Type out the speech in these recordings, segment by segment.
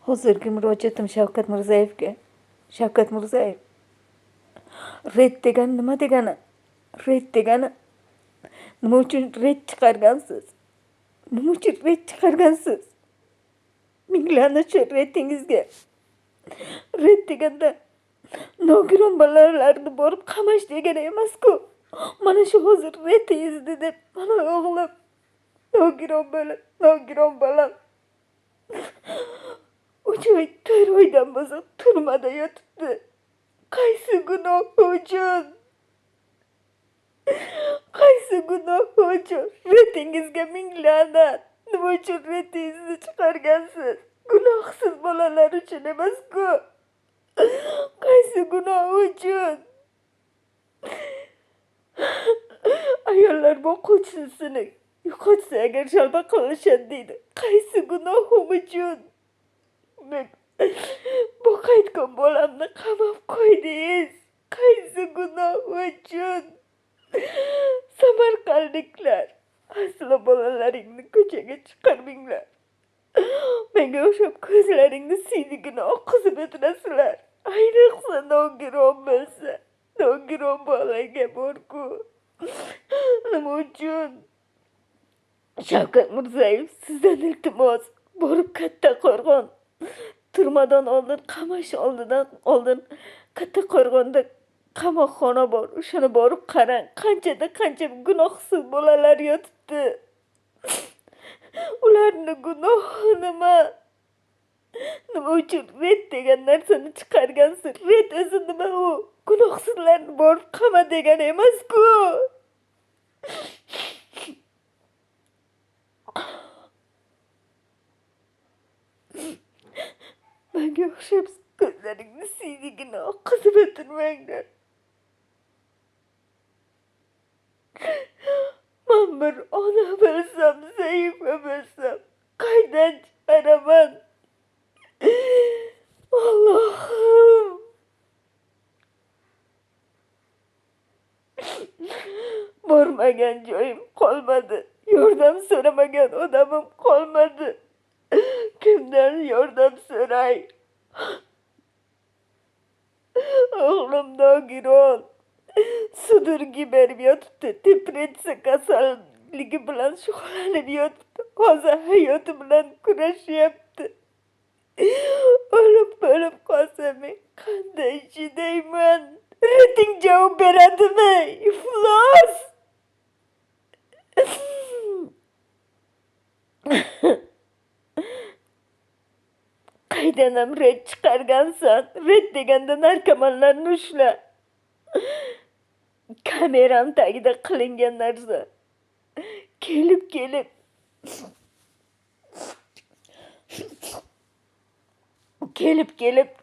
Hozirgi murojaatim Shavkat Mirziyoyevga. Shavkat Mirziyoyev, red degan nima degani? Red degani nima uchun red chiqargansiz? Nima uchun red chiqargansiz? Minglarni shu redingizga. Red deganda nogiron bolalarni borib qamash degani emas-ku. Mana shu hozir red yezdi deb mana o'g'lim nogiron bolam 3 oy 4 oydan bo'lsa turmada yotibdi. Qaysi gunoh uchun? Qaysi gunoh uchun? Redingizga ming la'nat. Nima uchun redingizni chiqargansiz? Gunohsiz bolalar uchun emas-ku. Qaysi gunoh uchun? Ayollar boquvchisini yo'qotsa agar shalba qilishadi deydi. Qaysi gunohim uchun? Men boqayotgan bolamni qamab qo'ydingiz. Qaysi gunoh uchun? Samarqandliklar, aslo bolalaringni ko'chaga chiqarmanglar. Menga o'xshab ko'zlaringni siydigini oqizib o'tirasizlar. Ayniqsa nogiron bo'lsa. Nogiron bolaga bor-ku. Nima uchun? Shavkat Mirziyoyev, sizdan iltimos, borib Kattaqo'rg'on turmadan oldin, qamash oldin Kattaqo'rg'onda qamoqxona bor. O'shani borib qarang. Qancha gunohsiz bolalar yotibdi. Ularning gunohi nima? Nima uchun red degan narsani chiqargansiz? Red o'zi nima u? Gunohsizlarni borib qama degani emas-ku. Menga o'xshab ko'zlaringni siydigini oqizib o'tirmanglar. Men bir ona bo'lsam, zaifa bo'lsam, qaydan chiqaraman? Allohim. Bormagan joyim qolmadi. Yordam so'ramagan odamim qolmadi. Kimdan yordam so'ray? O'g'lim nogiron. Sudurgi berib yotibdi. Depressiya kasalligi bilan shug'ullanib yotibdi. Hozir hayoti bilan kurashyapti. O'lib qolsa men qanday chidayman? Reding javob beradimi? Iflos! Qaydanam red chiqargansan? Red deganda narkomanlarni ushla. Kameram tagida qilingan narsa. Kelib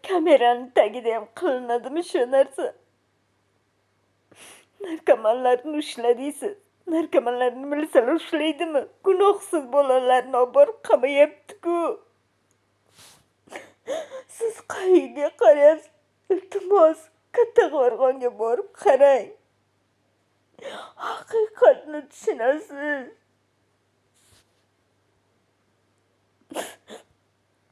kamerani tagida ham qilinadimi shu narsa? Narkomanlarni ushla deysiz. Narkomanlarni milisiyalar ushlaydimi? Gunohsiz bolalarni olib borib qamayapti-ku. Siz qayerga qarayapsiz? Iltimos, Kattaqo'rg'onga borib qarang. Haqiqatni tushunasiz.